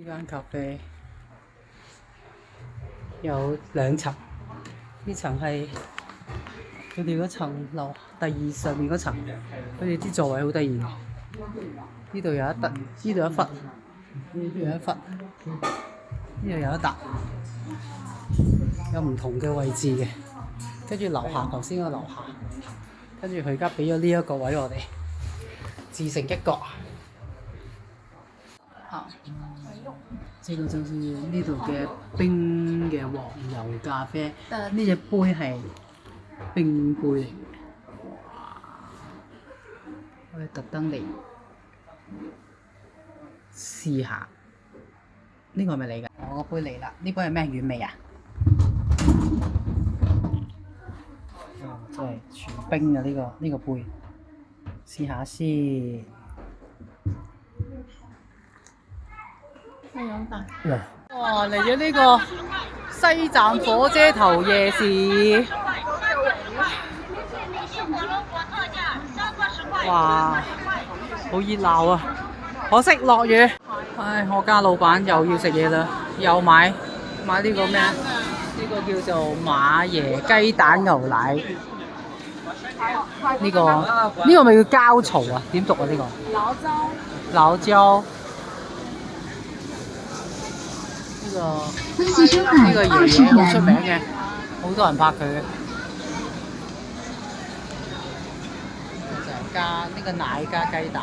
呢間咖啡有2層，呢層係佢哋嗰層樓第2上面嗰層，佢哋啲座位好得意嘅。呢度有一笪，呢度一忽，呢度有一忽，呢度有一笪，有唔同嘅位置嘅。跟住樓下頭先個樓下，跟住佢而家俾咗呢一個位我哋，自成一角。啊，呢個就是呢度嘅冰嘅黃油咖啡，呢隻杯係冰杯嚟嘅。哇！我哋特登嚟試下，呢個係咪你㗎？我個杯嚟啦，呢杯係咩原味啊？真係全冰嘅呢個杯，試下先。哇！嚟咗呢個西站火車頭夜市，哇！好熱鬧啊！可惜落雨。唉，我家老闆又要食嘢啦，又買呢個咩？呢個叫做馬爺雞蛋牛奶。呢個咪叫膠槽啊？點讀啊？呢個醪糟。呢個爺爺好出名嘅，好多人拍佢嘅。就係加呢個奶加雞蛋。